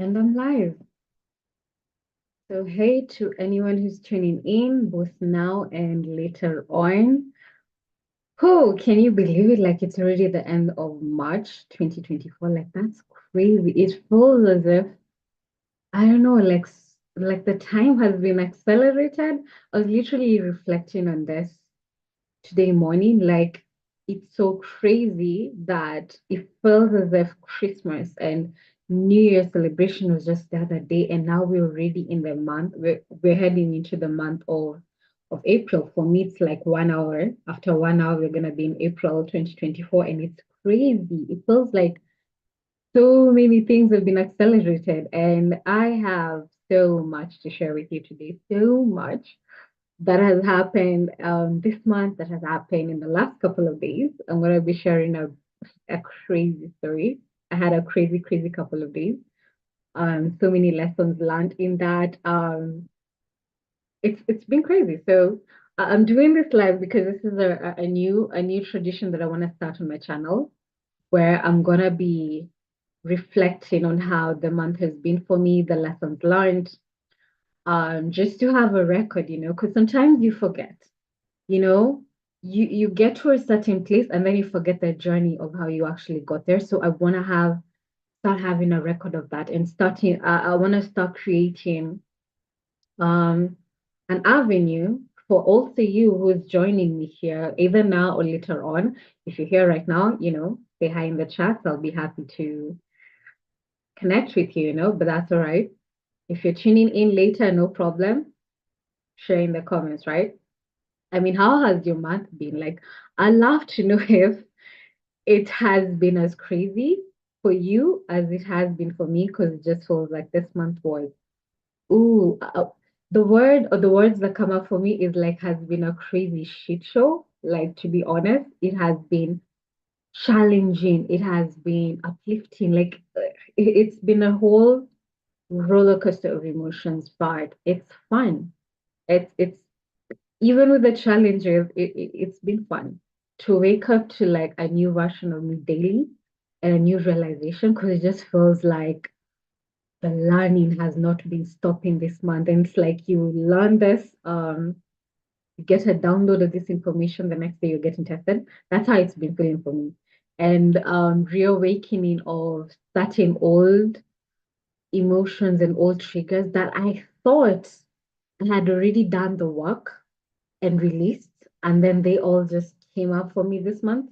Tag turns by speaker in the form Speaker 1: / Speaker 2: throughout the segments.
Speaker 1: And I'm live. So, hey to anyone who's tuning in, both now and later on. Oh, can you believe it? Like, it's already the end of March 2024. Like, that's crazy. It feels as if, I don't know, like the time has been accelerated. I was literally reflecting on this today morning. Like, it's so crazy that it feels as if Christmas and New Year celebration was just the other day, and now we're already in the month. We're heading into the month of April. For me, it's like 1 hour. After 1 hour, we're gonna be in April 2024, and it's crazy. It feels like so many things have been accelerated, and I have so much to share with you today. So much that has happened this month, that has happened in the last couple of days. I'm going to be sharing a crazy story. I had a crazy, crazy couple of days. So many lessons learned in that. It's been crazy. So I'm doing this live because this is a new tradition that I want to start on my channel, where I'm gonna be reflecting on how the month has been for me, the lessons learned, just to have a record, because sometimes you forget. you know you get to a certain place and then you forget the journey of how you actually got there. So I want to start having a record of that, and starting I want to start creating um an avenue for also you who's joining me here, either now or later on. If you're here right now, say hi in the chat. I'll be happy to connect with you, but that's all right. If you're tuning in later, no problem. Share in the comments, right? I mean, how has your month been? Like, I'd love to know if it has been as crazy for you as it has been for me, because it just feels like this month was, ooh, the word or the words that come up for me is like has been a crazy shit show. Like, to be honest, it has been challenging, it has been uplifting. Like, it's been a whole roller coaster of emotions, but it's fun. It's even with the challenges, it's been fun to wake up to like a new version of me daily and a new realization, because it just feels like the learning has not been stopping this month. And it's like you learn this, you get a download of this information, the next day you're getting tested. That's how it's been feeling for me. And reawakening of certain old emotions and old triggers that I thought I had already done the work and released, and then they all just came up for me this month.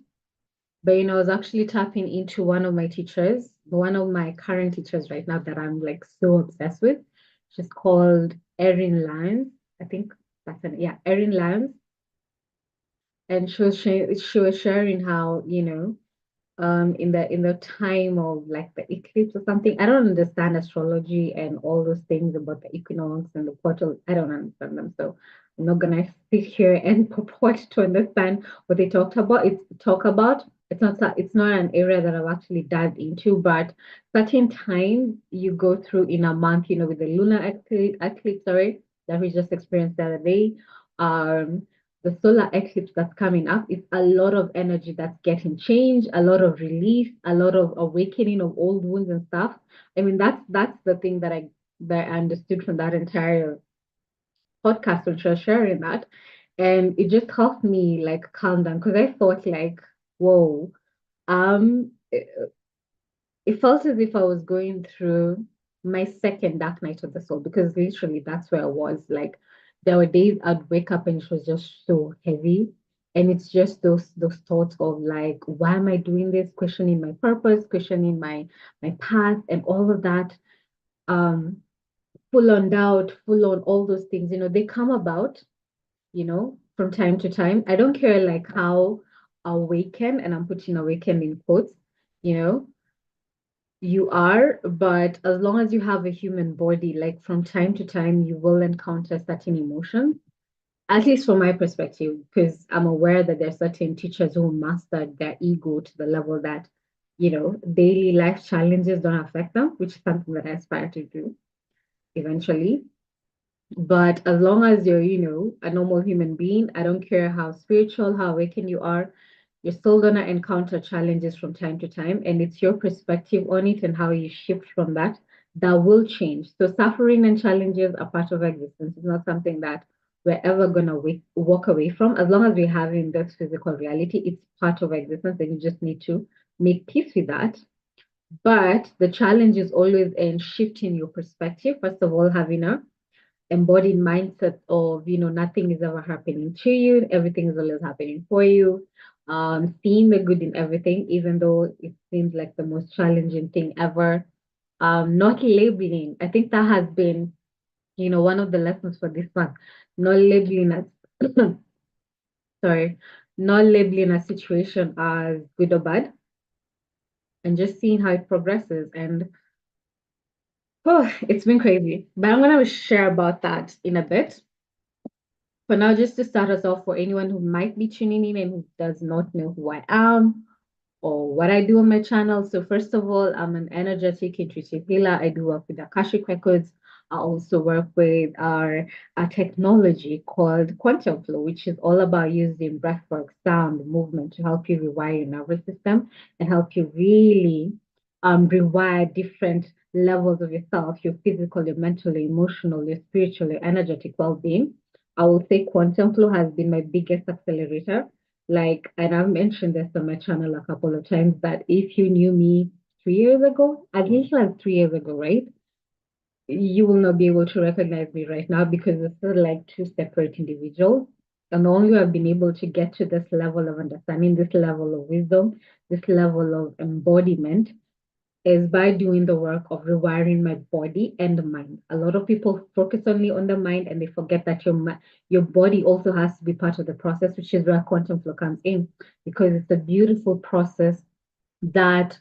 Speaker 1: But I was actually tapping into one of my teachers, one of my current teachers right now that I'm like so obsessed with. She's called Erin Lyons. I think that's it. Yeah, Erin Lyons. And she was sharing how, in the time of like the eclipse or something. I don't understand astrology and all those things about the equinox and the portal. I don't understand them. So I'm not gonna sit here and purport to understand what they talk about. It's not an area that I've actually dived into, but certain times you go through in a month, with the lunar eclipse, sorry, that we just experienced the other day. Um, the solar eclipse that's coming up, it's a lot of energy that's getting changed, a lot of release, a lot of awakening of old wounds and stuff. I mean, that's the thing that I understood from that entire podcast when she was sharing that. And it just helped me like calm down, because I thought like, whoa, it felt as if I was going through my second dark night of the soul, because literally that's where I was. Like, there were days I'd wake up and it was just so heavy. And it's just those thoughts of like, why am I doing this? Questioning my purpose, questioning my path and all of that. Um, Full on doubt, full on all those things, they come about, from time to time. I don't care like how awakened, and I'm putting awakened in quotes, you know you are, but as long as you have a human body, like from time to time, you will encounter certain emotions, at least from my perspective, because I'm aware that there are certain teachers who mastered their ego to the level that, daily life challenges don't affect them, which is something that I aspire to do eventually. But as long as you're, a normal human being, I don't care how spiritual, how awakened you are, you're still gonna encounter challenges from time to time. And it's your perspective on it and how you shift from that will change. So suffering and challenges are part of existence. It's not something that we're ever gonna walk away from. As long as we're having this physical reality, it's part of existence, and you just need to make peace with that. But the challenge is always in shifting your perspective. First of all, having a embodied mindset of, nothing is ever happening to you, everything is always happening for you. Seeing the good in everything, even though it seems like the most challenging thing ever. Not labeling. I think that has been, one of the lessons for this month. Not labeling as sorry, not labeling a situation as good or bad, and just seeing how it progresses. And oh, it's been crazy. But I'm gonna share about that in a bit. For now, just to start us off, for anyone who might be tuning in and who does not know who I am or what I do on my channel. So first of all, I'm an energetic intuitive healer. I do work with Akashic Records. I also work with our technology called Quantum Flow, which is all about using breathwork, sound, movement to help you rewire your nervous system and help you really rewire different levels of yourself, your physical, your mental, your emotional, your spiritual, your energetic well-being. I will say Quantum Flow has been my biggest accelerator. Like, and I've mentioned this on my channel a couple of times, that if you knew me 3 years ago, at least like 3 years ago, right? You will not be able to recognize me right now because we're still like two separate individuals. And only I've been able to get to this level of understanding, this level of wisdom, this level of embodiment is by doing the work of rewiring my body and the mind. A lot of people focus only on the mind and they forget that your body also has to be part of the process, which is where quantum flow comes in, because it's a beautiful process that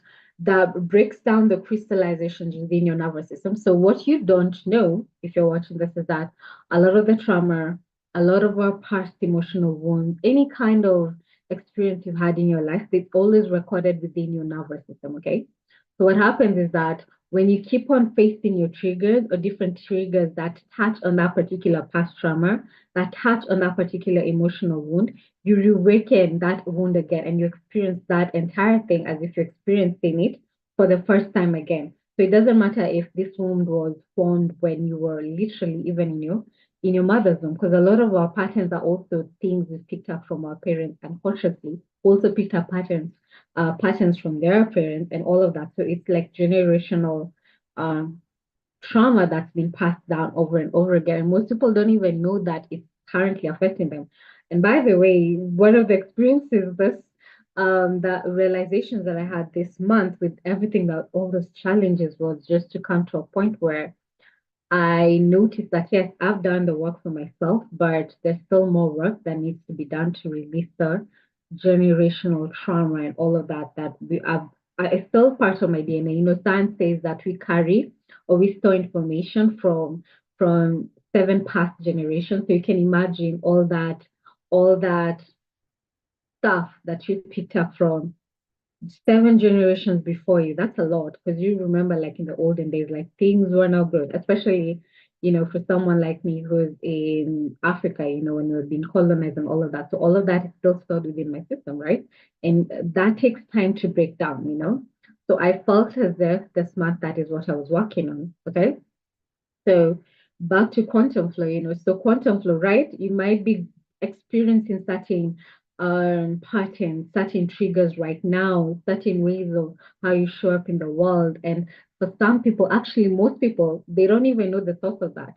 Speaker 1: breaks down the crystallizations within your nervous system. So what you don't know if you're watching this is that a lot of the trauma, a lot of our past emotional wounds, any kind of experience you've had in your life, it's always recorded within your nervous system. Okay. So what happens is that when you keep on facing your triggers or different triggers that touch on that particular past trauma, that touch on that particular emotional wound, you reawaken that wound again and you experience that entire thing as if you're experiencing it for the first time again. So it doesn't matter if this wound was formed when you were literally even in your mother's womb, because a lot of our patterns are also things we picked up from our parents unconsciously, also picked up patterns from their parents and all of that. So it's like generational um, trauma that's been passed down over and over again. And most people don't even know that it's currently affecting them. And by the way, one of the experiences, the realizations that I had this month with everything that all those challenges was just to come to a point where I noticed that yes, I've done the work for myself, but there's still more work that needs to be done to release the generational trauma and all of that it's still part of my DNA. Science says that we carry or we store information from seven past generations. So you can imagine all that stuff that you picked up from 7 generations before you. That's a lot because you remember, like in the olden days, like things were not good, especially, for someone like me who's in Africa, when we've been colonized and all of that. So all of that is still stored within my system, right? And that takes time to break down. So I felt as if this month that is what I was working on. Okay. So back to quantum flow, so quantum flow, right? You might be experiencing certain patterns, certain triggers right now, certain ways of how you show up in the world. And for some people, actually most people, they don't even know the source of that.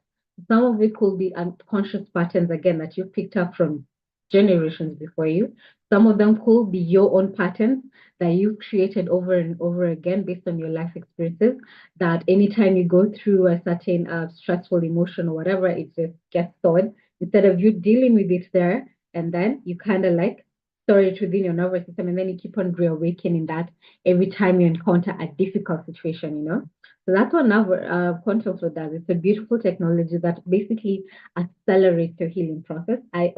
Speaker 1: Some of it could be unconscious patterns again that you picked up from generations before you. Some of them could be your own patterns that you've created over and over again based on your life experiences, that anytime you go through a certain stressful emotion or whatever, it just gets stored instead of you dealing with it there. And then you kind of like store it within your nervous system. And then you keep on reawakening that every time you encounter a difficult situation. So that's what quantum flow does. It's a beautiful technology that basically accelerates your healing process. I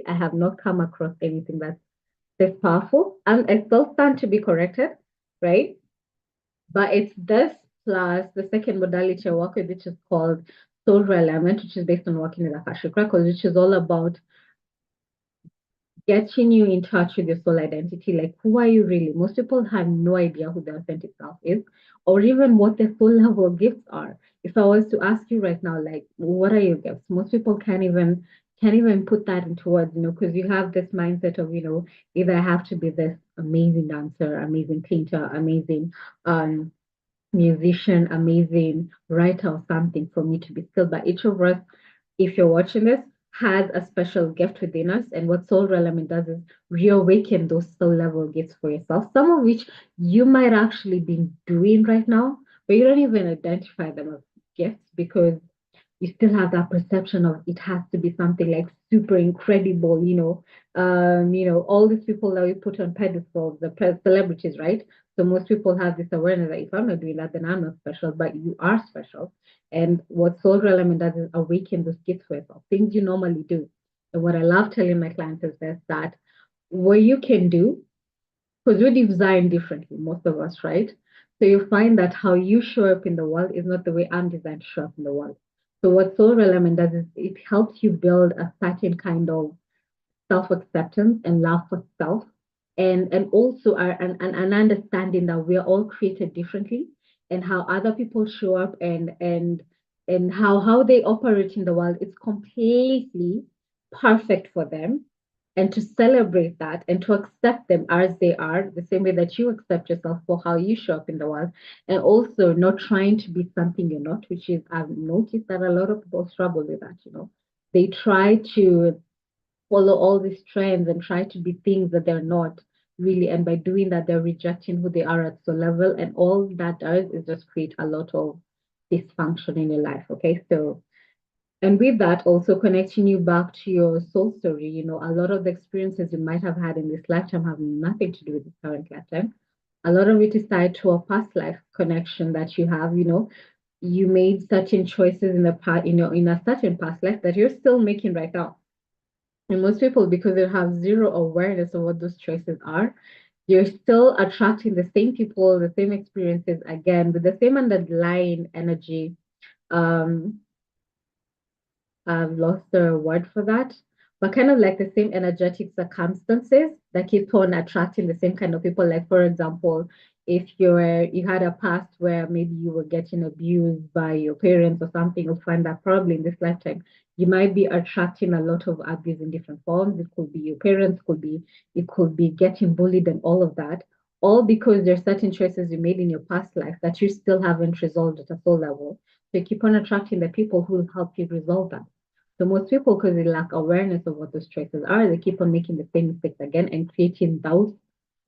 Speaker 1: have not come across anything that's this powerful. And I still stand to be corrected, right? But it's this plus the second modality I work with, which is called soul alignment, which is based on working with Akashic Records, which is all about getting you in touch with your soul identity. Like, who are you really? Most people have no idea who their authentic self is, or even what their soul level gifts are. If I was to ask you right now, like, what are your gifts? Most people can't even put that into words, because you have this mindset of, either I have to be this amazing dancer, amazing painter, amazing um musician, amazing writer or something for me to be skilled. But each of us, if you're watching this, has a special gift within us. And what Soul Relevant does is reawaken those soul level gifts for yourself, some of which you might actually be doing right now, but you don't even identify them as gifts because you still have that perception of it has to be something like super incredible, all these people that we put on pedestals, the celebrities, right? So most people have this awareness that if I'm not doing that, then I'm not special, but you are special. And what Soul Element does is awaken those gifts for yourself, things you normally do. And what I love telling my clients is this, that what you can do, because we design differently, most of us, right? So you find that how you show up in the world is not the way I'm designed to show up in the world. So what Soul Element does is it helps you build a certain kind of self-acceptance and love for self, and also an understanding that we're all created differently, and how other people show up and how they operate in the world is completely perfect for them, and to celebrate that and to accept them as they are, the same way that you accept yourself for how you show up in the world, and also not trying to be something you're not, which is, I've noticed that a lot of people struggle with that. They try to follow all these trends and try to be things that they're not really. And by doing that, they're rejecting who they are at soul level. And all that does is just create a lot of dysfunction in your life. Okay. So, and with that, also connecting you back to your soul story, a lot of the experiences you might have had in this lifetime have nothing to do with the current lifetime. A lot of it is tied to a past life connection that you have. You made certain choices in the past, in a certain past life that you're still making right now. And most people, because they have zero awareness of what those choices are, you're still attracting the same people, the same experiences again, with the same underlying energy. Um, I've lost the word for that, but kind of like the same energetic circumstances that keep on attracting the same kind of people. Like, for example, if you had a past where maybe you were getting abused by your parents or something, you'll find that probably in this lifetime you might be attracting a lot of abuse in different forms. It could be your parents, it could be getting bullied and all of that. All because there's certain choices you made in your past life that you still haven't resolved at a soul level. So you keep on attracting the people who will help you resolve that. So most people, because they lack awareness of what those choices are, they keep on making the same mistakes again and creating those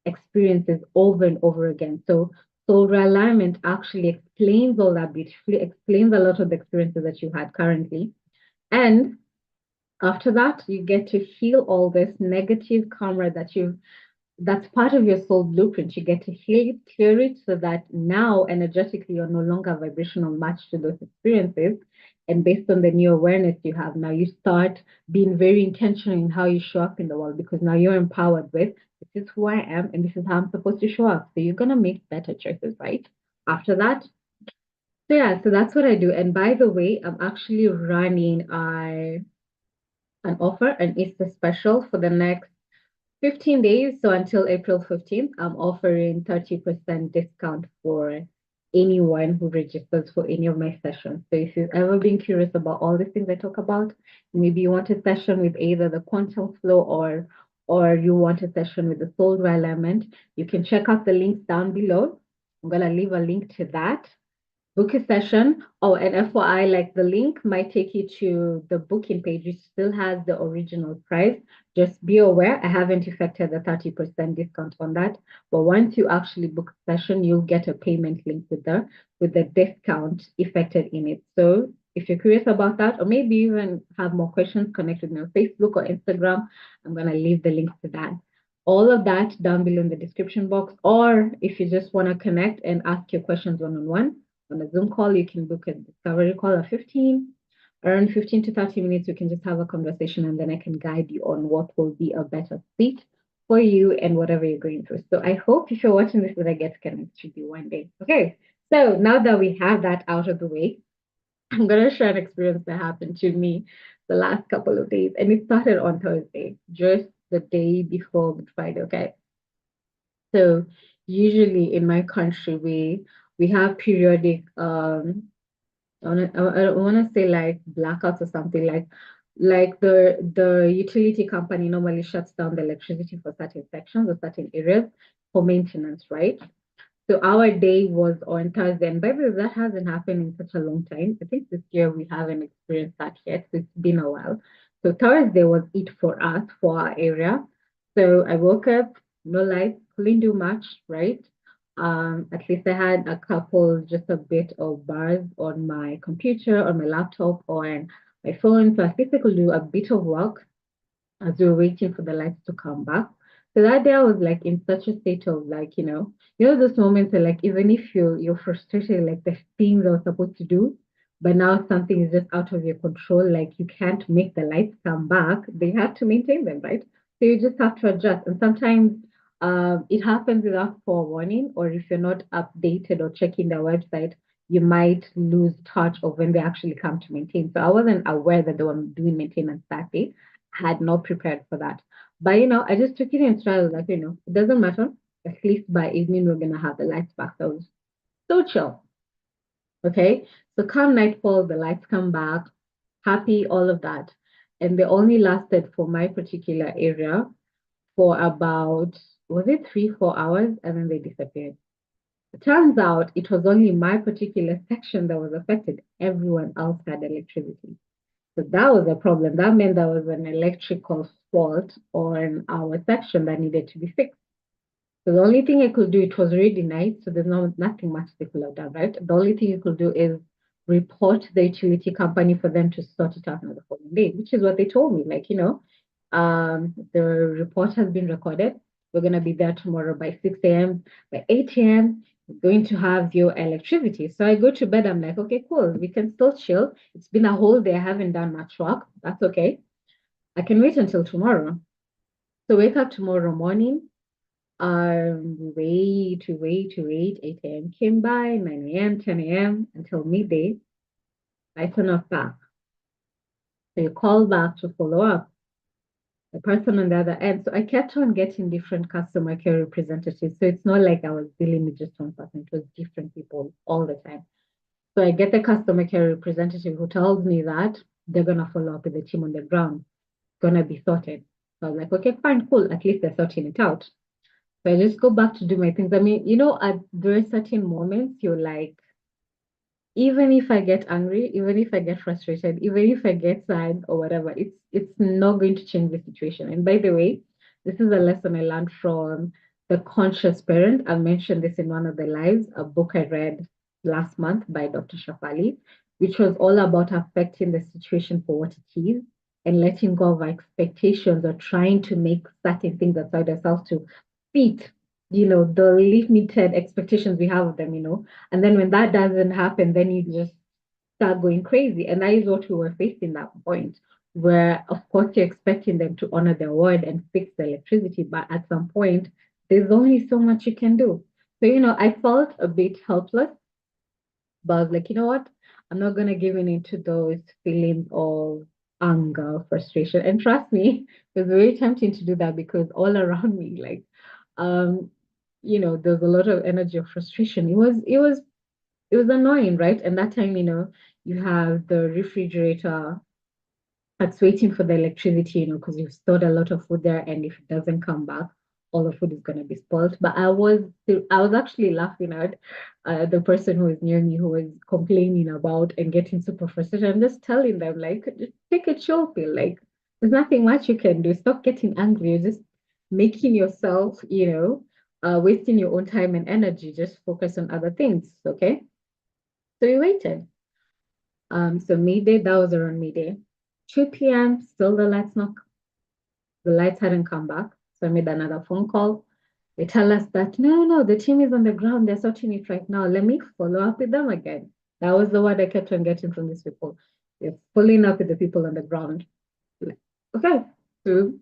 Speaker 1: experiences over and over again. So soul realignment actually explains all that beautifully, explains a lot of the experiences that you had currently. And after that, you get to heal all this negative karma that's part of your soul blueprint. You get to heal it, clear it, so that now energetically you're no longer a vibrational match to those experiences. And based on the new awareness you have now, you start being very intentional in how you show up in the world, because now you're empowered with, this is who I am and this is how I'm supposed to show up. So you're gonna make better choices, right? After that. So yeah, so that's what I do. And by the way, I'm actually running an offer, an Easter special for the next 15 days, so until April 15th, I'm offering 30% discount for anyone who registers for any of my sessions. So if you've ever been curious about all the things I talk about, maybe you want a session with either the quantum flow or you want a session with the soul alignment, you can check out the links down below. I'm gonna leave a link to that. Book a session. Oh, and FYI, like the link might take you to the booking page, which still has the original price. Just be aware, I haven't effected the 30% discount on that. But once you actually book a session, you'll get a payment link with the discount effected in it. So if you're curious about that, or maybe even have more questions, connect with me on Facebook or Instagram. I'm gonna leave the links to that. All of that down below in the description box. Or if you just want to connect and ask your questions one-on-one on a Zoom call, you can book a discovery call of around 15 to 30 minutes. We can just have a conversation and then I can guide you on what will be a better fit for you and whatever you're going through. So I hope if you're watching this that I get to connect with you one day. Okay, so now that we have that out of the way, I'm going to share an experience that happened to me the last couple of days. And it started on Thursday. Just the day before Good Friday. Okay. So usually in my country, we have periodic I don't want to say like blackouts or something like the utility company normally shuts down the electricity for certain sections or certain areas for maintenance, right? So our day was on Thursday, and by the way, that hasn't happened in such a long time. I think this year we haven't experienced that yet. So it's been a while. So Thursday was it for us for our area. So I woke up, no lights, couldn't do much, right? At least I had a couple, just a bit of bars on my computer, on my laptop, on my phone. So at least I could do a bit of work as we were waiting for the lights to come back. So that day I was like in such a state of like, those moments are like even if you're frustrated, like the things I was supposed to do, but now something is just out of your control, like you can't make the lights come back. They have to maintain them, right? So you just have to adjust. And sometimes it happens without forewarning, or if you're not updated or checking their website, you might lose touch of when they actually come to maintain. So I wasn't aware that they were doing maintenance that day, had not prepared for that. But I just took it in stride. Like, it doesn't matter. At least by evening we're gonna have the lights back. So I was so chill. Okay. So come nightfall, the lights come back, happy, all of that. And they only lasted for my particular area for about, was it 3, 4 hours? And then they disappeared. It turns out it was only my particular section that was affected. Everyone else had electricity. So that was a problem. That meant there was an electrical fault on our section that needed to be fixed. So the only thing I could do, it was already night, so there's nothing much they could have done, right? The only thing you could do is report the utility company for them to sort it out on the following day, which is what they told me. Like, the report has been recorded. We're gonna be there tomorrow by 6 a.m. By 8 a.m., we're going to have your electricity. So I go to bed, I'm like, okay, cool. We can still chill. It's been a whole day. I haven't done much work. That's okay. I can wait until tomorrow. So wake up tomorrow morning. Wait. 8 a.m. came by, 9 a.m., 10 a.m. until midday. I turn off back. So you call back to follow up the person on the other end. So I kept on getting different customer care representatives. So it's not like I was dealing with just one person, it was different people all the time. So I get the customer care representative who tells me that they're gonna follow up with the team on the ground. It's gonna be sorted. So I was like, okay, fine, cool. At least they're sorting it out. So I just go back to do my things. I mean, there are certain moments you're like, even if I get angry, even if I get frustrated, even if I get sad or whatever, it's not going to change the situation. And by the way, this is a lesson I learned from The Conscious Parent. I mentioned this in one of the lives, a book I read last month by Dr. Shafali, which was all about affecting the situation for what it is and letting go of our expectations or trying to make certain things outside ourselves to fit, the limited expectations we have of them. And then when that doesn't happen, then you just start going crazy. And that is what we were facing that point, where of course you're expecting them to honor their word and fix the electricity, but at some point, there's only so much you can do. So, I felt a bit helpless, but I was like, you know what? I'm not gonna give in into those feelings of anger, frustration. And trust me, it was very tempting to do that because all around me, like um, there's a lot of energy of frustration. It was annoying, right? And that time, you have the refrigerator that's waiting for the electricity, because you've stored a lot of food there, and if it doesn't come back, all the food is going to be spoiled. But I was actually laughing at the person who was near me who was complaining about and getting super frustrated. I'm just telling them, like, just take a chill pill. Like, there's nothing much you can do. Stop getting angry. You're just making yourself, wasting your own time and energy. Just focus on other things. Okay. So we waited. So midday, that was around midday. 2 p.m., still the lights hadn't come back. So I made another phone call. They tell us that no, the team is on the ground, they're sorting it right now. Let me follow up with them again. That was the word I kept on getting from these people. They're following up with the people on the ground. Like, okay. So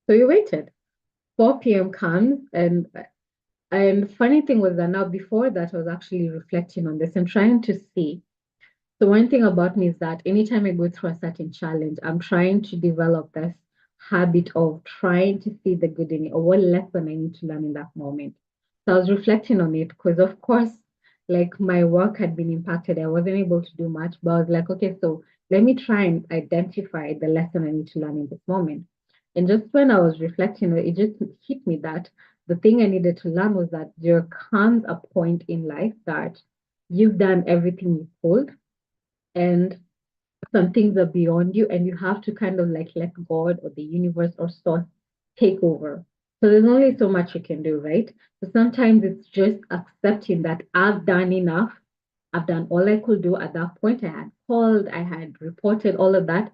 Speaker 1: we waited. 4 p.m. comes, and funny thing was that now before that I was actually reflecting on this and trying to see. So one thing about me is that anytime I go through a certain challenge, I'm trying to develop this habit of trying to see the good in it, or what lesson I need to learn in that moment. So I was reflecting on it because, of course, like my work had been impacted. I wasn't able to do much, but I was like, okay, so let me try and identify the lesson I need to learn in this moment. And just when I was reflecting, it just hit me that the thing I needed to learn was that there comes a point in life that you've done everything you could, and some things are beyond you, and you have to kind of like let God or the universe or source take over. So there's only so much you can do, right? So sometimes it's just accepting that I've done enough. I've done all I could do at that point. I had called, I had reported all of that.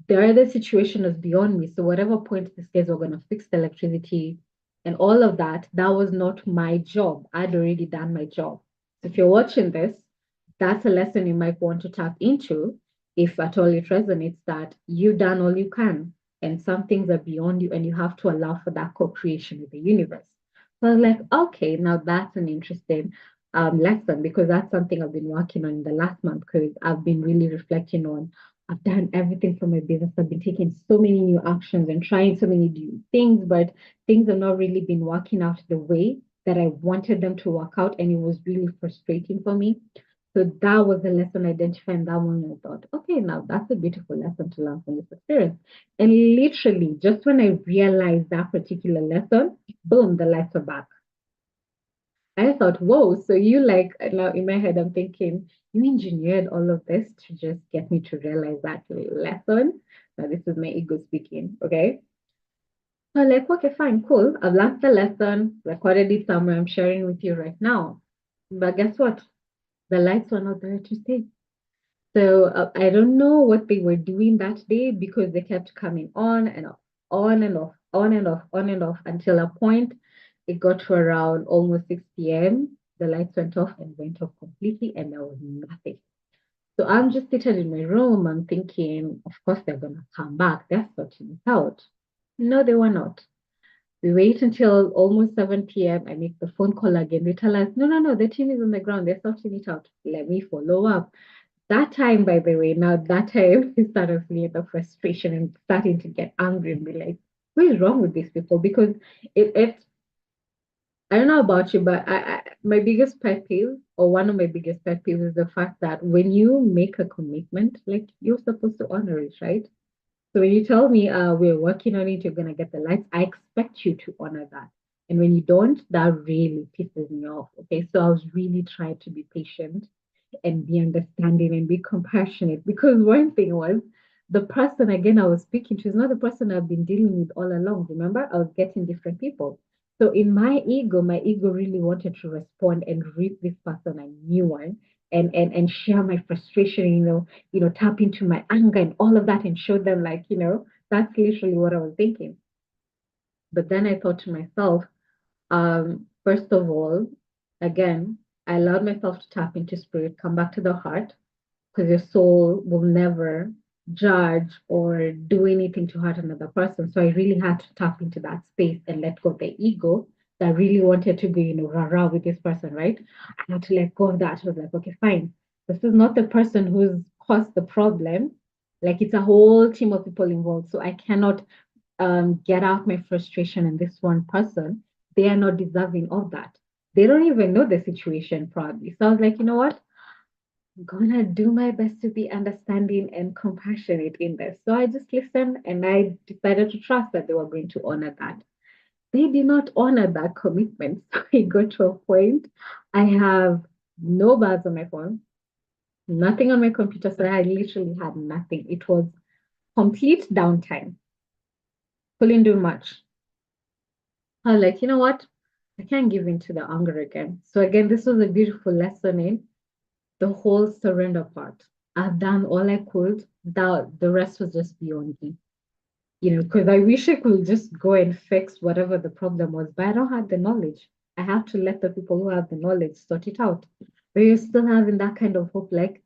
Speaker 1: The other situation is beyond me. So whatever point these guys were going to fix the electricity and all of that, that was not my job. I'd already done my job. So if you're watching this, that's a lesson you might want to tap into if at all it resonates, that you've done all you can and some things are beyond you and you have to allow for that co-creation with the universe. So I was like, okay, now that's an interesting lesson, because that's something I've been working on in the last month, because I've been really reflecting on I've done everything for my business. I've been taking so many new actions and trying so many new things, but things have not really been working out the way that I wanted them to work out. And it was really frustrating for me. So that was the lesson identifying that one. I thought, okay, now that's a beautiful lesson to learn from this experience. And literally, just when I realized that particular lesson, boom, the lights were back. I thought, whoa, so you like, now in my head, I'm thinking, you engineered all of this to just get me to realize that lesson. Now, this is my ego speaking, okay? So, like, okay, fine, cool. I've learned the lesson, recorded it somewhere, I'm sharing with you right now. But guess what? The lights were not there to stay. So I don't know what they were doing that day, because they kept coming on and off, on and off, on and off, on and off, until a point it got to around almost 6 p.m. The lights went off and went off completely, and there was nothing. So I'm just sitting in my room. I'm thinking, of course, they're going to come back. They're sorting it out. No, they were not. We wait until almost 7 p.m. I make the phone call again. They tell us, no, no, no, the team is on the ground. They're sorting it out. Let me follow up. That time, by the way, now that time, I started feeling the frustration and starting to get angry and be like, what is wrong with these people? Because it I don't know about you, but my biggest pet peeve, or one of my biggest pet peeves, is the fact that when you make a commitment, like you're supposed to honor it, right? So when you tell me we're working on it, you're gonna get the lights, I expect you to honor that. And when you don't, that really pisses me off. Okay. So I was really trying to be patient and be understanding and be compassionate. Because one thing was, the person again I was speaking to is not the person I've been dealing with all along. Remember, I was getting different people. So in my ego really wanted to respond and read this person a new one, and share my frustration, tap into my anger and all of that and show them, like, that's literally what I was thinking. But then I thought to myself, first of all, again, I allowed myself to tap into spirit, come back to the heart, because your soul will never judge or do anything to hurt another person. So I really had to tap into that space and let go of the ego that really wanted to go, rah rah with this person, right? I had to let go of that. I was like, okay, fine. This is not the person who's caused the problem. Like, it's a whole team of people involved. So I cannot get out my frustration in this one person. They are not deserving of that. They don't even know the situation, probably. So I was like, you know what? I'm gonna do my best to be understanding and compassionate in this. So I just listened and I decided to trust that they were going to honor that. They did not honor that commitment. So I got to a point, I have no bars on my phone, nothing on my computer. So I literally had nothing. It was complete downtime. Couldn't do much. I was like, you know what? I can't give in to the anger again. So again, this was a beautiful lesson in the whole surrender part. I've done all I could. The rest was just beyond me. Because I wish I could just go and fix whatever the problem was, but I don't have the knowledge. I have to let the people who have the knowledge sort it out. But you're still having that kind of hope, like,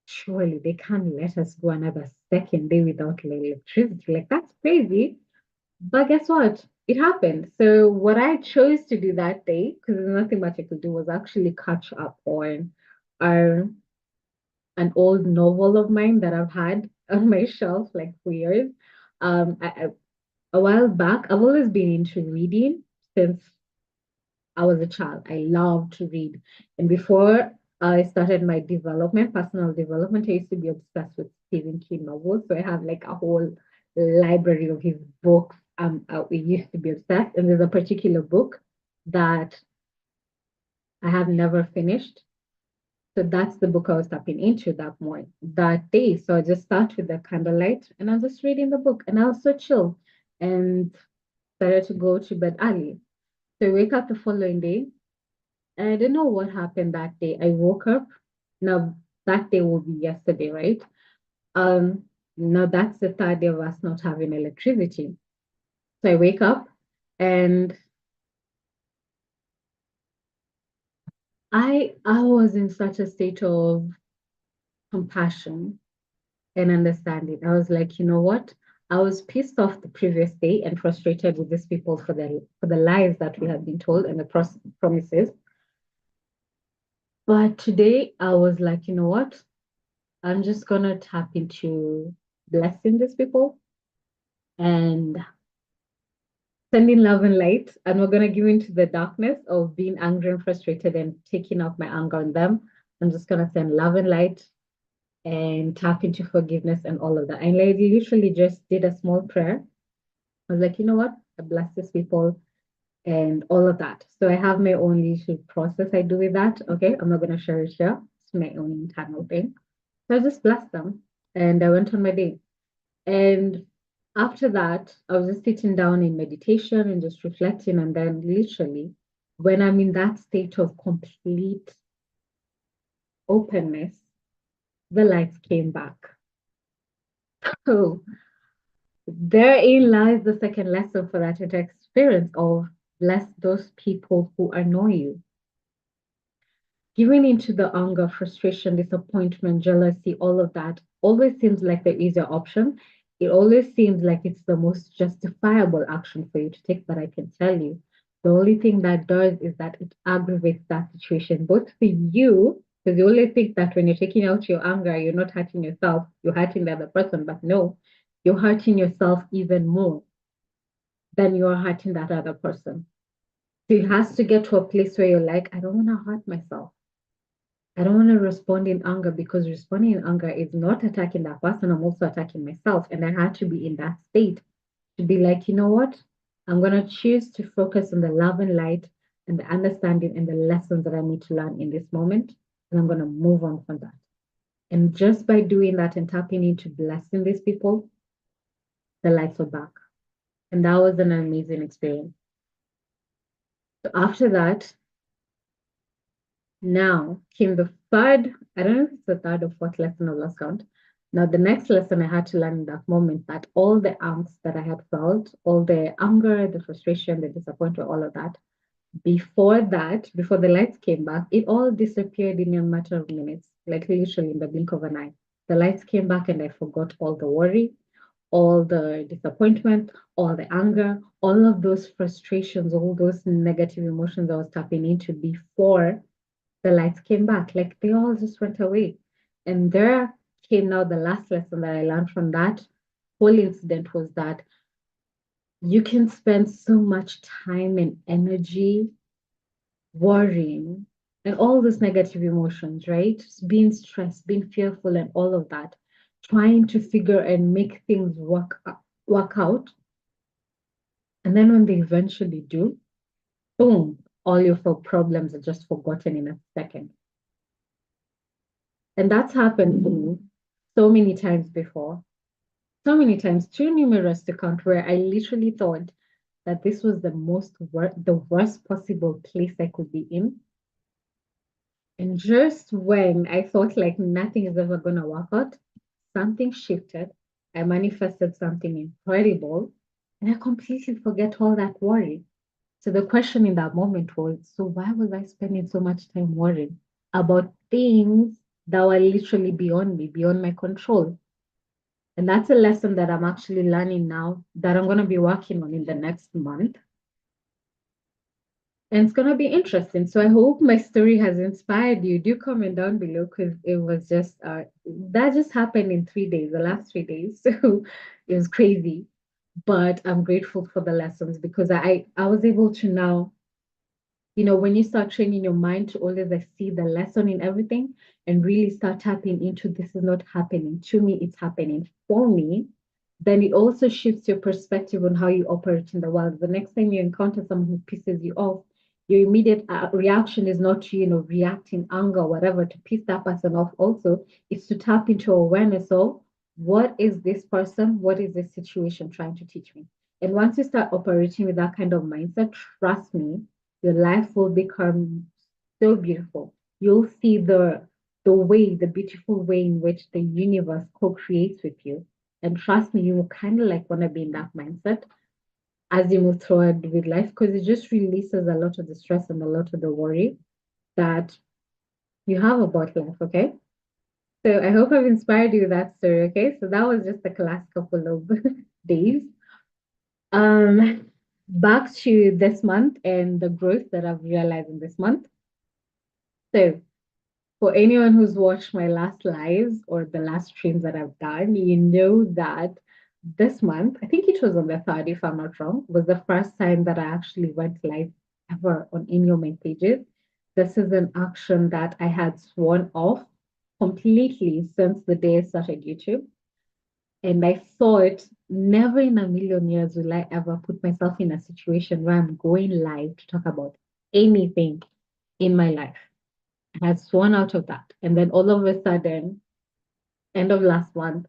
Speaker 1: surely they can't let us go another second day without electricity. Like, that's crazy. But guess what? It happened. So what I chose to do that day, because there's nothing much I could do, was actually catch up on um, an old novel of mine that I've had on my shelf like for years. A while back, I've always been into reading since I was a child. I loved to read. And before I started my development, personal development, I used to be obsessed with Stephen King novels. So I have like a whole library of his books. We used to be obsessed. And there's a particular book that I have never finished. So that's the book I was tapping into that day. So I just start with the candlelight and I was just reading the book and I was so chill and started to go to bed early. So I wake up the following day. And I don't know what happened that day. I woke up. Now that day will be yesterday, right? Um, Now that's the third day of us not having electricity. So I wake up and I was in such a state of compassion and understanding. I was like, you know what? I was pissed off the previous day and frustrated with these people for the lies that we had been told and the promises. But today I was like, you know what? I'm just gonna tap into blessing these people and sending love and light. And we're gonna give into the darkness of being angry and frustrated and taking out my anger on them. I'm just gonna send love and light and tap into forgiveness and all of that. And I literally just did a small prayer. I was like, you know what? I bless these people and all of that. So I have my own little process I do with that. Okay, I'm not gonna share it here. It's my own internal thing. So I just blessed them and I went on my day. And after that, I was just sitting down in meditation and just reflecting. And then, literally, when I'm in that state of complete openness, the lights came back. So, therein lies the second lesson for that experience of bless those people who annoy you. Giving into the anger, frustration, disappointment, jealousy, all of that always seems like the easier option. It always seems like it's the most justifiable action for you to take. But I can tell you, the only thing that does is that it aggravates that situation, both for you, because you only think that when you're taking out your anger, you're not hurting yourself, you're hurting the other person. But no, you're hurting yourself even more than you're hurting that other person. So it has to get to a place where you're like, I don't want to hurt myself. I don't want to respond in anger because responding in anger is not attacking that person. I'm also attacking myself. And I had to be in that state to be like, you know what? I'm going to choose to focus on the love and light and the understanding and the lessons that I need to learn in this moment. And I'm going to move on from that. And just by doing that and tapping into blessing these people, the lights were back. And that was an amazing experience. So after that, now came the third, I don't know if it's the third or fourth lesson of last count. Now, the next lesson I had to learn in that moment that all the angst that I had felt, all the anger, the frustration, the disappointment, all of that, before the lights came back, it all disappeared in a matter of minutes, like literally in the blink of an eye. The lights came back and I forgot all the worry, all the disappointment, all the anger, all of those frustrations, all those negative emotions I was tapping into before the lights came back. Like they all just went away. And there came now the last lesson that I learned from that whole incident was that you can spend so much time and energy worrying and all those negative emotions, right? Being stressed, being fearful, and all of that, trying to figure and make things work out. And then when they eventually do, boom, all your problems are just forgotten in a second. And that's happened to me so many times before, so many times, too numerous to count, where I literally thought that this was the worst possible place I could be in. And just when I thought like nothing is ever going to work out, something shifted. I manifested something incredible, and I completely forget all that worry. So the question in that moment was, so why was I spending so much time worrying about things that were literally beyond me, beyond my control? And that's a lesson that I'm actually learning now that I'm going to be working on in the next month. And it's gonna be interesting. So I hope my story has inspired you. Do comment down below because it was just that just happened in 3 days, the last 3 days. So it was crazy. But I'm grateful for the lessons because I was able to now, when you start training your mind to always like see the lesson in everything and really start tapping into this is not happening to me, it's happening for me, then it also shifts your perspective on how you operate in the world. The next time you encounter someone who pisses you off, your immediate reaction is not to, react in anger or whatever to piss that person off. Also, it's to tap into awareness of what is this person, what is this situation trying to teach me. And once you start operating with that kind of mindset, trust me, your life will become so beautiful. You'll see the beautiful way in which the universe co-creates with you. And trust me, you will kind of like want to be in that mindset as you move forward with life because it just releases a lot of the stress and a lot of the worry that you have about life. Okay. So I hope I've inspired you with that story. Okay. So that was just the last couple of days. Back to this month and the growth that I've realized in this month. So for anyone who's watched my last lives or the last streams that I've done, you know that this month, I think it was on the 3rd, if I'm not wrong, was the first time that I actually went live ever on any of my pages. This is an action that I had sworn off completely since the day I started YouTube. And I thought, never in a million years will I ever put myself in a situation where I'm going live to talk about anything in my life. I had sworn out of that. And then all of a sudden, end of last month,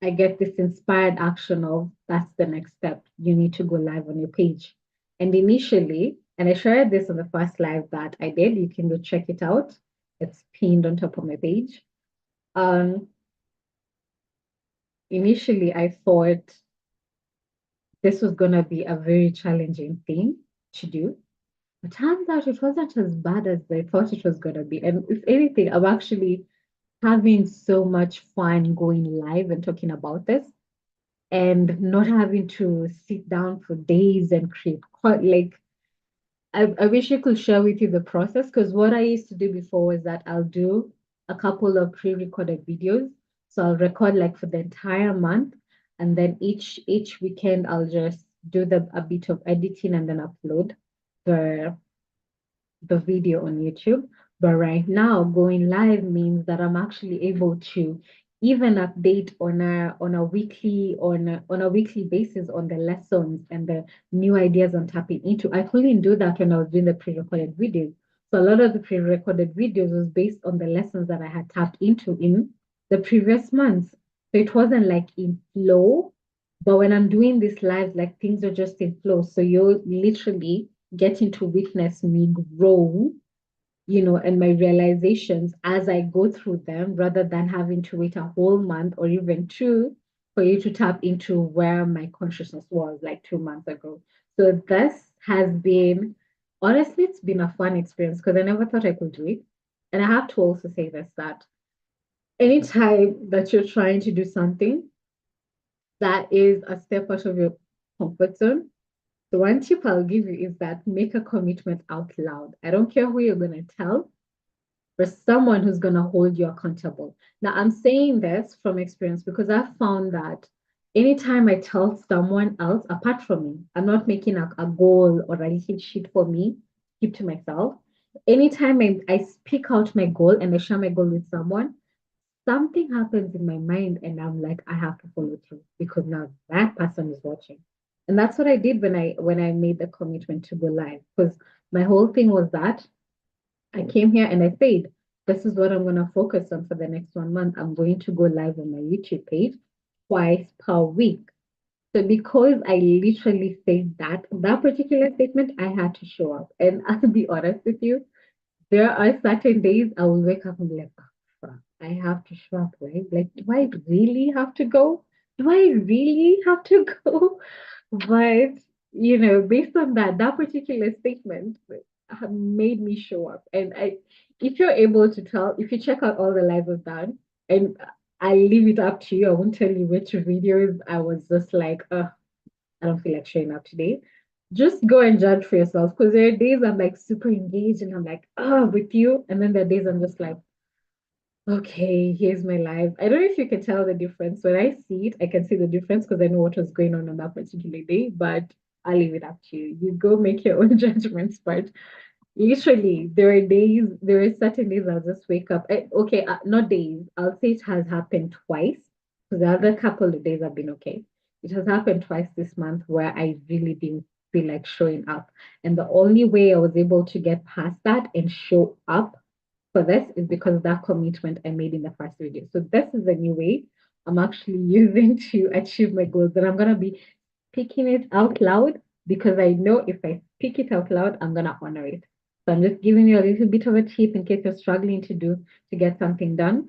Speaker 1: I get this inspired action of that's the next step. You need to go live on your page. And initially, and I shared this on the first live that I did, you can go check it out. It's pinned on top of my page. Um, Initially, I thought this was going to be a very challenging thing to do. But turns out it wasn't as bad as I thought it was going to be. And if anything, I'm actually having so much fun going live and talking about this and not having to sit down for days and create like I wish I could share with you the process because what I used to do before was that I'll do a couple of pre-recorded videos. So I'll record like for the entire month and then each weekend I'll just do a bit of editing and then upload the the video on YouTube. But right now, going live means that I'm actually able to even update on a weekly basis on the lessons and the new ideas I'm tapping into. I couldn't do that when I was doing the pre-recorded videos. So a lot of the pre-recorded videos was based on the lessons that I had tapped into in the previous months. So it wasn't like in flow, but when I'm doing these lives, like things are just in flow. So you're literally getting to witness me grow, and my realizations as I go through them rather than having to wait a whole month or even two for you to tap into where my consciousness was like 2 months ago. So this has been, honestly, it's been a fun experience because I never thought I could do it. And I have to also say this that anytime that you're trying to do something that is a step out of your comfort zone, the one tip I'll give you is that make a commitment out loud. I don't care who you're going to tell, but someone who's going to hold you accountable. Now, I'm saying this from experience because I've found that anytime I tell someone else, apart from me, I'm not making a goal or a little sheet for me, keep to myself. Anytime I speak out my goal and I share my goal with someone, something happens in my mind and I'm like, I have to follow through because now that person is watching. And that's what I did when I made the commitment to go live. Because my whole thing was that I came here and I said, this is what I'm gonna focus on for the next 1 month. I'm going to go live on my YouTube page twice per week. So because I literally said that particular statement, I had to show up. And I'll be honest with you, there are certain days I will wake up and be like, oh, fuck, I have to show up, right? Like, do I really have to go? Do I really have to go? But, based on that particular statement made me show up. And if you're able to tell, if you check out all the lives I've done, and I leave it up to you, I won't tell you which videos I was just like, I don't feel like showing up today. just go and judge for yourself. Because there are days I'm like super engaged and I'm like, oh, with you. And then there are days I'm just like, okay, here's my life. I don't know if you can tell the difference. When I see it, I can see the difference because I know what was going on that particular day, but I'll leave it up to you. You go make your own judgments. But literally, there are certain days I'll just wake up. Okay, not days. I'll say it has happened twice because the other couple of days have been okay. It has happened twice this month where I really didn't feel like showing up. And the only way I was able to get past that and show up for this is because of that commitment I made in the first video. So this is a new way I'm actually using to achieve my goals. And I'm gonna be speaking it out loud because I know if I speak it out loud, I'm gonna honor it. So I'm just giving you a little bit of a tip in case you're struggling to get something done.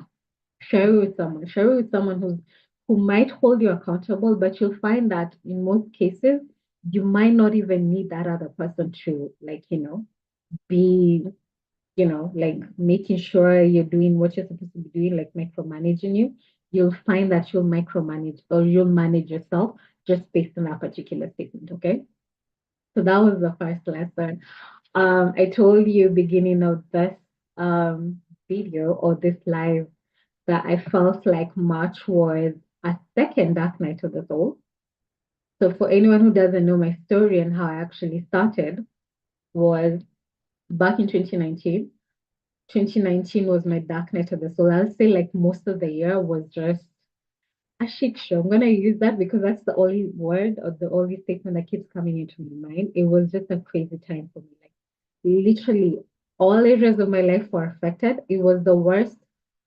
Speaker 1: Share it with someone. Share it with someone who might hold you accountable, but you'll find that in most cases, you might not even need that other person to be like making sure you're doing what you're supposed to be doing, like micromanaging you, you'll find that you'll micromanage or you'll manage yourself just based on that particular statement. Okay. So that was the first lesson. I told you beginning of this video or this live that I felt like March was a second dark night of the soul. So for anyone who doesn't know my story and how I actually started was back in 2019. 2019 was my dark night of the soul. I'll say like most of the year was just a shit show. I'm gonna use that because that's the only word or the only statement that keeps coming into my mind. It was just a crazy time for me. Like literally all areas of my life were affected. It was the worst.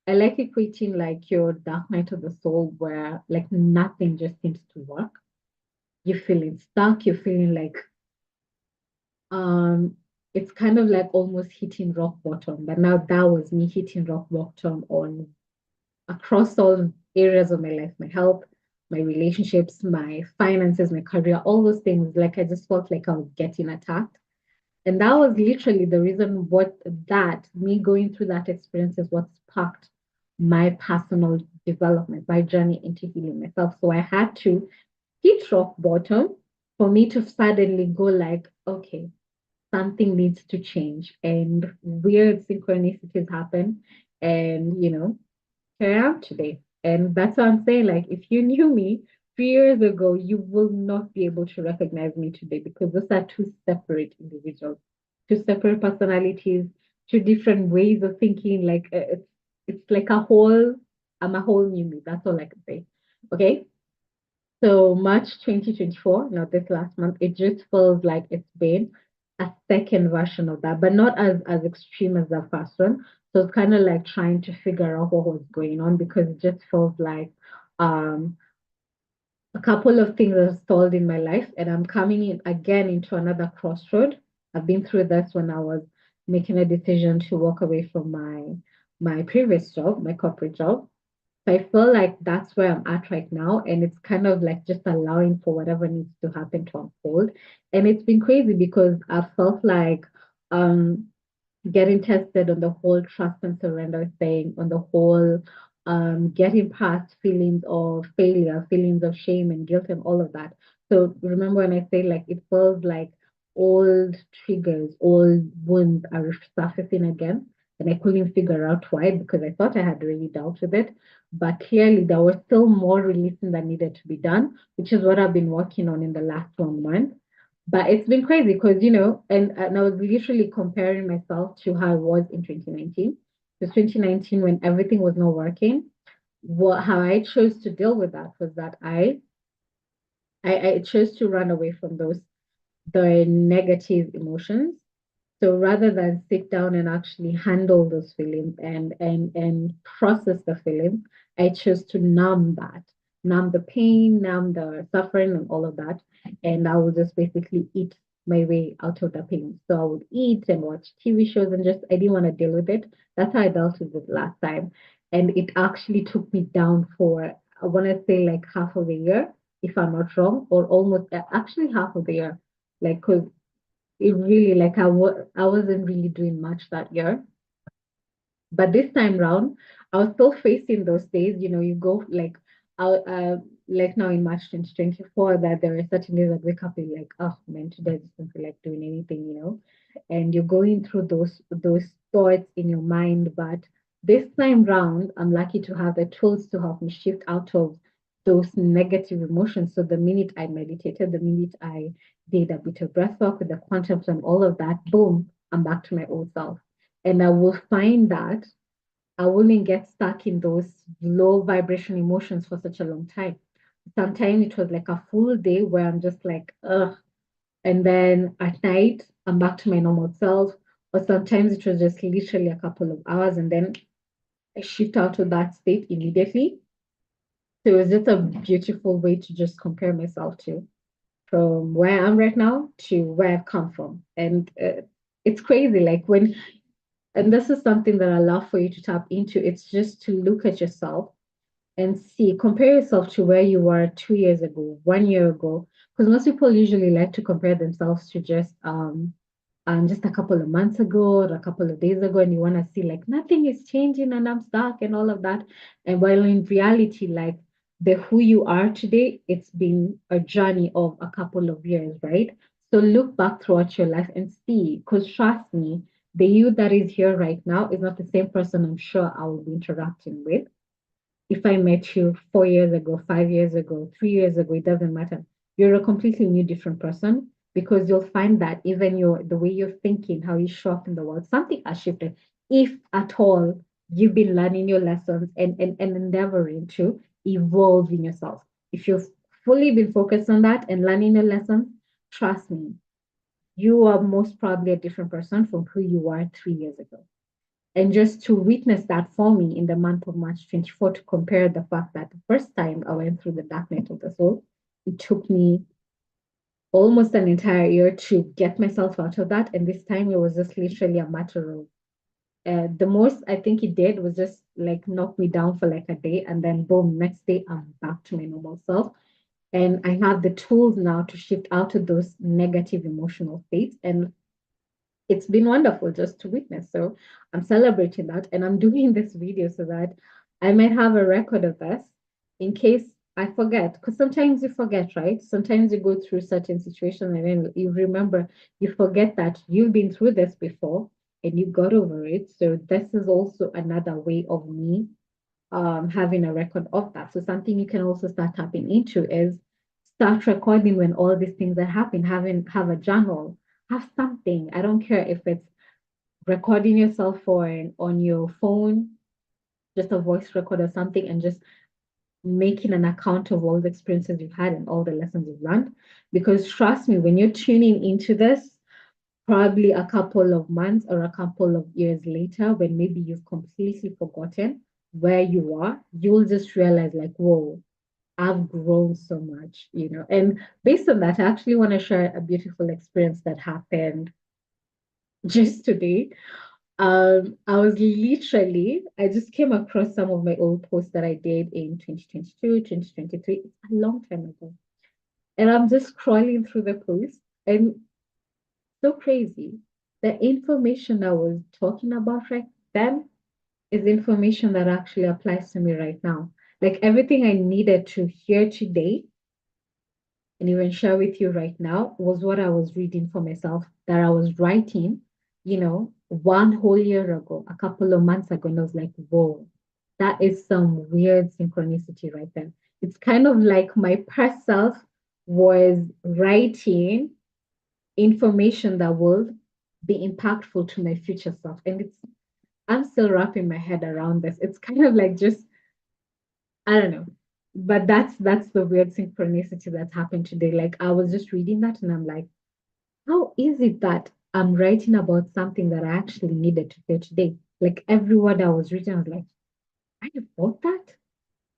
Speaker 1: I like equating like your dark night of the soul where like nothing just seems to work. You're feeling stuck, you're feeling like um it's kind of like almost hitting rock bottom. But now that was me hitting rock bottom on across all areas of my life, my health, my relationships, my finances, my career, all those things. Like I just felt like I was getting attacked. And that was literally the reason me going through that experience is what sparked my personal development, my journey into healing myself. So I had to hit rock bottom for me to suddenly go like, okay, something needs to change. And weird synchronicities happen. And here I am today. And that's what I'm saying. Like, if you knew me 3 years ago, you will not be able to recognize me today because those are two separate individuals, two separate personalities, two different ways of thinking. Like, it's like I'm a whole new me. That's all I can say. Okay. So March 2024, not this last month, it just feels like it's been a second version of that, but not as extreme as the first one. So it's kind of like trying to figure out what was going on because it just feels like um a couple of things are stalled in my life and I'm coming in again into another crossroad. I've been through this when I was making a decision to walk away from my previous job, my corporate job. So I feel like that's where I'm at right now. And it's kind of like just allowing for whatever needs to happen to unfold. And it's been crazy because I felt like um getting tested on the whole trust and surrender thing, on the whole getting past feelings of failure, feelings of shame and guilt and all of that. So remember when I say like it feels like old triggers, old wounds are resurfacing again. And I couldn't figure out why because I thought I had really dealt with it. But clearly there was still more releasing that needed to be done, which is what I've been working on in the last 1 month. But it's been crazy because, and I was literally comparing myself to how I was in 2019. Because 2019, when everything was not working, how I chose to deal with that was that I chose to run away from the negative emotions. So rather than sit down and actually handle those feelings and process the feelings, I chose to numb the pain, numb the suffering and all of that. And I would just basically eat my way out of the pain. So I would eat and watch TV shows and just I didn't want to deal with it. That's how I dealt with it last time. And it actually took me down for I want to say like half of a year, if I'm not wrong, or almost actually half of the year. Like, because it really like I wasn't really doing much that year. But this time round, I was still facing those days. You go like I like now in March 2024, that there are certain days that wake up and like, oh man, today I just don't feel like doing anything, and you're going through those thoughts in your mind. But this time round, I'm lucky to have the tools to help me shift out of those negative emotions. So the minute I meditated, the minute I did a bit of breath work with the quantum and all of that, boom, I'm back to my old self. And I will find that I wouldn't get stuck in those low vibration emotions for such a long time. Sometimes it was like a full day where I'm just like, ugh. And then at night, I'm back to my normal self. Or sometimes it was just literally a couple of hours and then I shift out of that state immediately. So it's just a beautiful way to just compare myself to from where I am right now to where I've come from. And it's crazy. Like and this is something that I love for you to tap into. It's just to look at yourself and see, compare yourself to where you were 2 years ago, 1 year ago, because most people usually like to compare themselves to just a couple of months ago or a couple of days ago, and you want to see like nothing is changing and I'm stuck and all of that. And while in reality, like the who you are today, it's been a journey of a couple of years, right? So look back throughout your life and see, because trust me, the you that is here right now is not the same person I'm sure I will be interacting with if I met you 4 years ago, 5 years ago, 3 years ago, it doesn't matter. You're a completely new, different person because you'll find that even the way you're thinking, how you show up in the world, something has shifted. If at all you've been learning your lessons and endeavoring to evolve in yourself. If you've fully been focused on that and learning your lessons, trust me, you are most probably a different person from who you were 3 years ago. And just to witness that for me in the month of March 24, to compare the fact that the first time I went through the dark night of the soul, it took me almost an entire year to get myself out of that. And this time it was just literally a matter of the most I think it did was just like knock me down for like a day. And then boom, next day I'm back to my normal self. And I have the tools now to shift out of those negative emotional states. And it's been wonderful just to witness. So I'm celebrating that. And I'm doing this video so that I might have a record of this in case I forget. Because sometimes you forget, right? Sometimes you go through certain situations and then you remember, you forget that you've been through this before and you got over it. So this is also another way of me having a record of that. So something you can also start tapping into is start recording when all these things are happening, have a journal, have something. I don't care if it's recording yourself on your phone, just a voice record or something, and just making an account of all the experiences you've had and all the lessons you've learned. Because trust me, when you're tuning into this, probably a couple of months or a couple of years later, when maybe you've completely forgotten where you are, you'll just realize, like, whoa, I've grown so much. And based on that, I actually want to share a beautiful experience that happened just today. I just came across some of my old posts that I did in 2022, 2023. It's a long time ago. And I'm just scrolling through the posts and so crazy. The information I was talking about right then is information that actually applies to me right now. Like everything I needed to hear today and even share with you right now was what I was reading for myself, that I was writing, 1 whole year ago, a couple of months ago. And I was like, whoa, that is some weird synchronicity right there. It's kind of like my past self was writing information that will be impactful to my future self. And I'm still wrapping my head around this. It's kind of like just, I don't know. But that's the weird synchronicity that's happened today. Like I was just reading that and I'm like, how is it that I'm writing about something that I actually needed to hear today? Like every word I was reading, I was like, I thought that?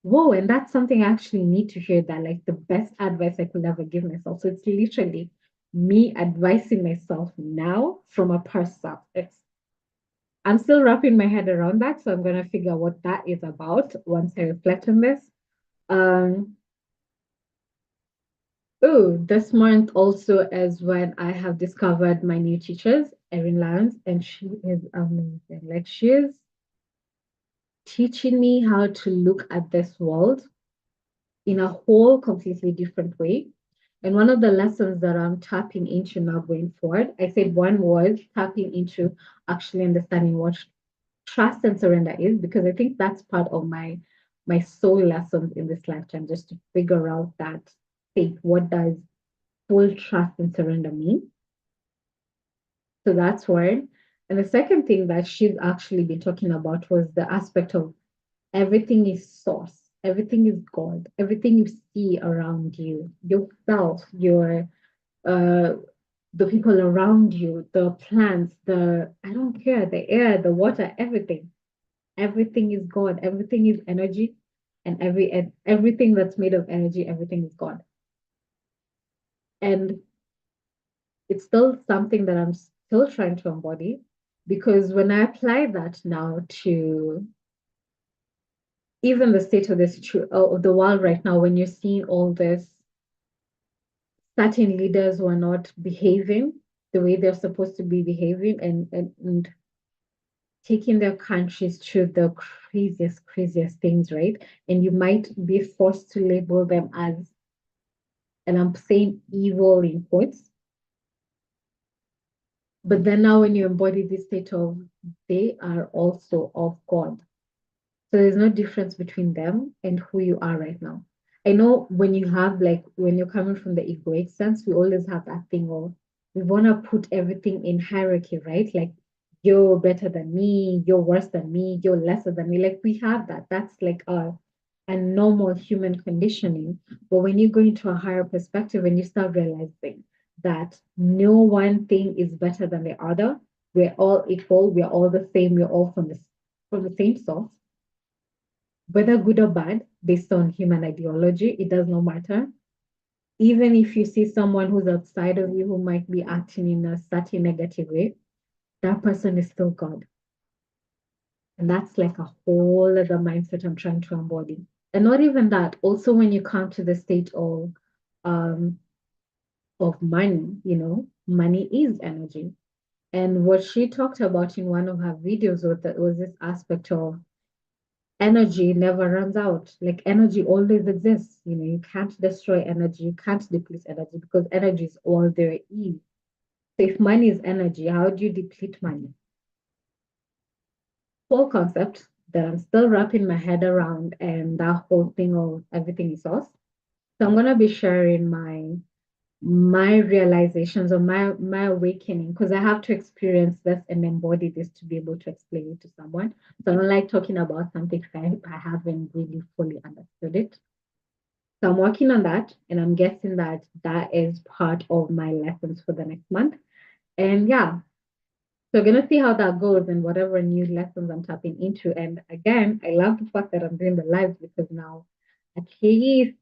Speaker 1: Whoa, and that's something I actually need to hear, that like the best advice I could ever give myself. So it's literally me advising myself now from a person. I'm still wrapping my head around that, so I'm gonna figure out what that is about once I reflect on this. Um, oh, this month also is when I have discovered my new teachers, Erin Lyons, and she is amazing. Like she is teaching me how to look at this world in a whole completely different way. And one of the lessons that I'm tapping into now going forward, I said one was tapping into actually understanding what trust and surrender is, because I think that's part of my soul lessons in this lifetime, just to figure out that faith. What does full trust and surrender mean? So that's one. And the second thing that she's actually been talking about was the aspect of everything is source, everything is God, everything you see around you, yourself, your uh the people around you, the plants, the I don't care, the air, the water, everything. Everything is God, everything is energy, and everything that's made of energy, everything is God. And it's still something that I'm still trying to embody, because when I apply that now to even the state of of the world right now, when you're seeing all this, certain leaders who are not behaving the way they're supposed to be behaving, and taking their countries through the craziest things, right? And you might be forced to label them as, and I'm saying evil in quotes, but then now when you embody this state of, they are also of God. So there's no difference between them and who you are right now. I know when you have, like, when you're coming from the egoic sense, we always have that thing of, we want to put everything in hierarchy, right? Like, you're better than me, you're worse than me, you're lesser than me. Like, we have that. That's like a normal human conditioning. But when you go into a higher perspective and you start realizing that no one thing is better than the other, we're all equal, we're all the same, we're all from the same source, whether good or bad, based on human ideology, it does not matter. Even if you see someone who's outside of you who might be acting in a certain negative way, that person is still God. And that's like a whole other mindset I'm trying to embody. And not even that, also when you come to the state um of money, money is energy. And what she talked about in one of her videos was this aspect of energy never runs out. Like, energy always exists. You can't destroy energy, you can't deplete energy, because energy is all there is. So if money is energy, how do you deplete money? Whole concept that I'm still wrapping my head around, and that whole thing of everything is us. So I'm gonna be sharing my realizations or my awakening, because I have to experience this and embody this to be able to explain it to someone. So I don't like talking about something if I haven't really fully understood it. So I'm working on that, and I'm guessing that that is part of my lessons for the next month. And yeah, so we're gonna see how that goes and whatever new lessons I'm tapping into. And again, I love the fact that I'm doing the lives, because now at least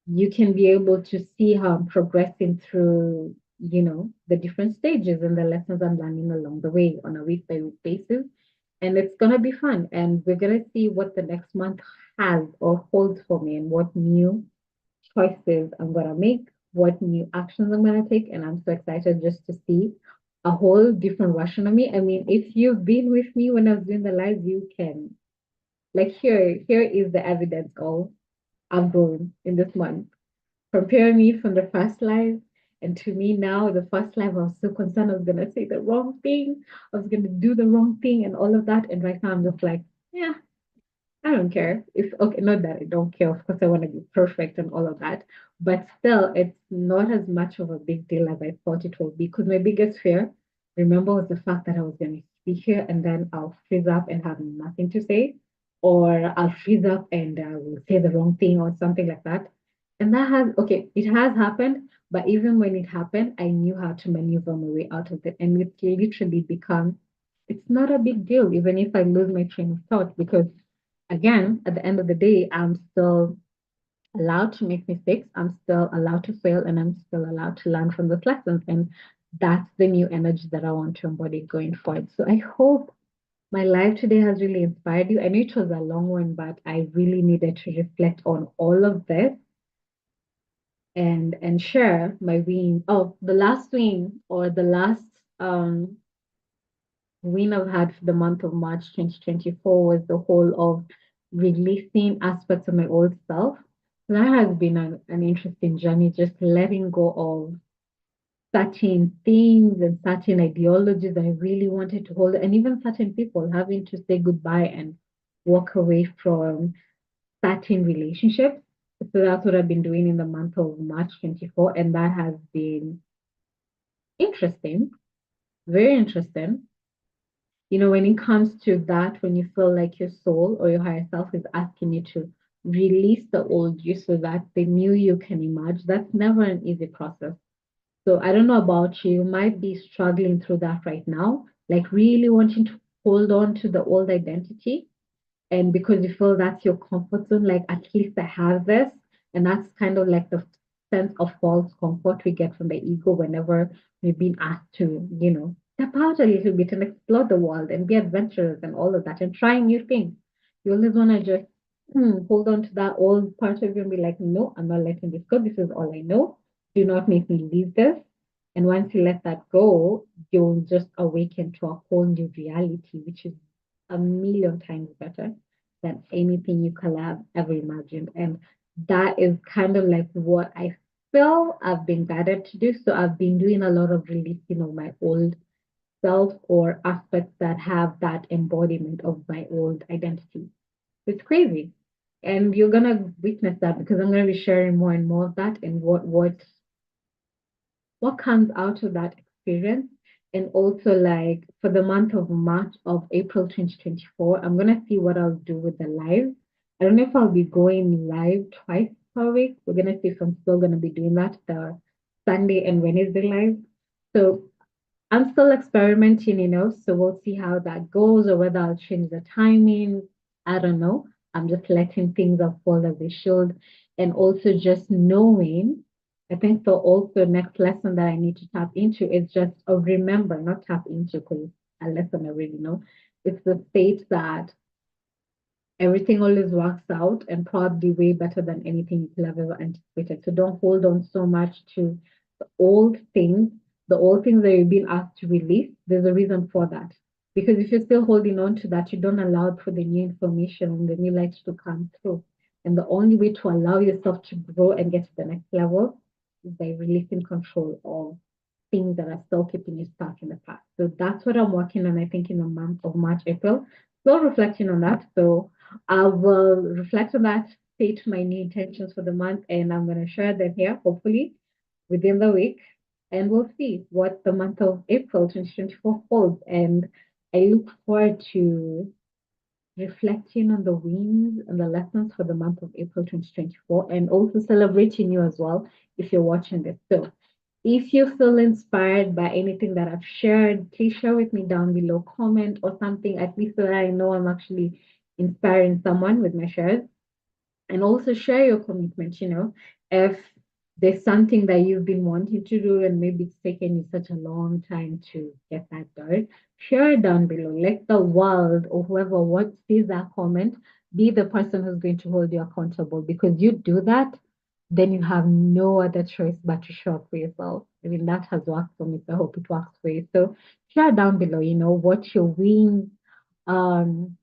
Speaker 1: you can be able to see how I'm progressing through, the different stages and the lessons I'm learning along the way on a week by week basis. And it's gonna be fun. And we're gonna see what the next month has or holds for me, and what new choices I'm gonna make, what new actions I'm gonna take. And I'm so excited just to see a whole different version of me. I mean, if you've been with me when I was doing the live, you can, like, here is the evidence of I've grown in this month. Compare me from the first live and to me now, the first live, I was so concerned I was gonna say the wrong thing, I was gonna do the wrong thing and all of that. And right now I'm just like, yeah, I don't care. If okay, not that I don't care, of course I want to be perfect and all of that, but still it's not as much of a big deal as I thought it would be. Because my biggest fear, remember, was the fact that I was going to speak here and then I'll freeze up and have nothing to say, or I'll freeze up and I will say the wrong thing or something like that. And that has, okay, it has happened, but even when it happened, I knew how to maneuver my way out of it. And it's literally become, it's not a big deal, even if I lose my train of thought, because again, at the end of the day, I'm still allowed to make mistakes. I'm still allowed to fail, and I'm still allowed to learn from those lessons. And that's the new energy that I want to embody going forward. So I hope my life today has really inspired you. I know it was a long one, but I really needed to reflect on all of this and share my win. Oh, the last win, or the last um win I've had for the month of March 2024 was the whole of releasing aspects of my old self. That has been an interesting journey, just letting go of certain things and certain ideologies I really wanted to hold, and even certain people having to say goodbye and walk away from certain relationships. So that's what I've been doing in the month of March 24, and that has been interesting, very interesting. When it comes to that, when you feel like your soul or your higher self is asking you to release the old you so that the new you can emerge, that's never an easy process. So I don't know about you, you might be struggling through that right now, like really wanting to hold on to the old identity and because you feel that's your comfort zone, like at least I have this, and that's kind of like the sense of false comfort we get from the ego whenever we've been asked to, step out a little bit and explore the world and be adventurous and all of that and try new things. You always want to just hold on to that old part of you and be like, no, I'm not letting this go. This is all I know. Do not make me leave this. And once you let that go, you'll just awaken to a whole new reality, which is a million times better than anything you could have ever imagined. And that is kind of like what I feel I've been guided to do. So I've been doing a lot of releasing of my old self or aspects that have that embodiment of my old identity. It's crazy. And you're gonna witness that because I'm gonna be sharing more and more of that and what comes out of that experience. And also, like for the month of March of April 2024, I'm gonna see what I'll do with the live. I don't know if I'll be going live twice per week. We're gonna see if I'm still gonna be doing that, the Sunday and Wednesday live. So I'm still experimenting, so we'll see how that goes or whether I'll change the timing. I don't know. I'm just letting things unfold as they should. And also just knowing, I think the also next lesson that I need to tap into is just remember, not tap into because a lesson I already know. It's the state that everything always works out and probably way better than anything you could have ever anticipated. So don't hold on so much to the old things, the old things that you've been asked to release. There's a reason for that. Because if you're still holding on to that, you don't allow for the new information and the new light to come through. And the only way to allow yourself to grow and get to the next level is by releasing control of things that are still keeping you stuck in the past. So that's what I'm working on, I think, in the month of March, April. Still reflecting on that. So I will reflect on that, state my new intentions for the month, and I'm going to share them here, hopefully, within the week. And we'll see what the month of April 2024 holds. And I look forward to reflecting on the wins and the lessons for the month of April 2024 and also celebrating you as well if you're watching this. So if you feel inspired by anything that I've shared, please share with me down below, comment or something, at least so that I know I'm actually inspiring someone with my shares. And also share your commitment, if there's something that you've been wanting to do and maybe it's taken you such a long time to get that done, share it down below. Let the world or whoever what sees that comment be the person who's going to hold you accountable because you do that, then you have no other choice but to show up for yourself. I mean, that has worked for me, so I hope it works for you. So share down below, what your wins, um,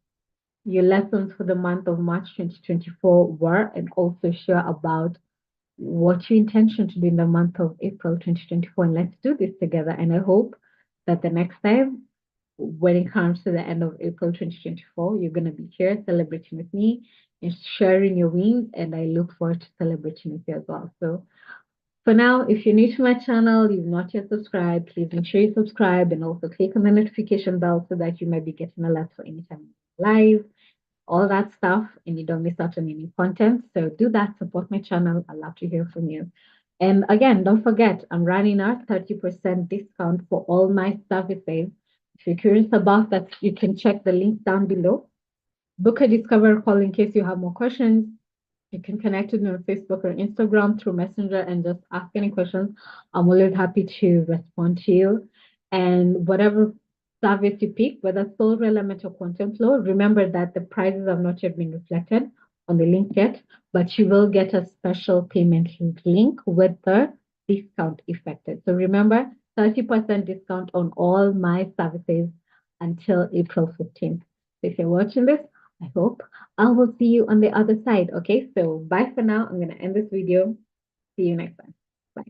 Speaker 1: your lessons for the month of March 2024 were, and also share about what your intention to do in the month of April 2024. And let's do this together. And I hope that the next time, when it comes to the end of April 2024, you're going to be here celebrating with me and sharing your wins. And I look forward to celebrating with you as well. So for now, if you're new to my channel, you've not yet subscribed, please make sure you subscribe and also click on the notification bell so that you might be getting alerts for anytime live all that stuff and you don't miss out on any content. So do that, support my channel. I'd love to hear from you. And again, don't forget, I'm running a 30% discount for all my services. If you're curious about that, you can check the link down below. Book a discovery call in case you have more questions. You can connect with me on Facebook or Instagram through Messenger and just ask any questions. I'm always happy to respond to you. And whatever service you pick, whether Soul Element or Quantum Flow, remember that the prices have not yet been reflected on the link yet, but you will get a special payment link with the discount effected. So remember, 30% discount on all my services until April 15th. So if you're watching this, I hope. I will see you on the other side. Okay, so bye for now. I'm going to end this video. See you next time. Bye.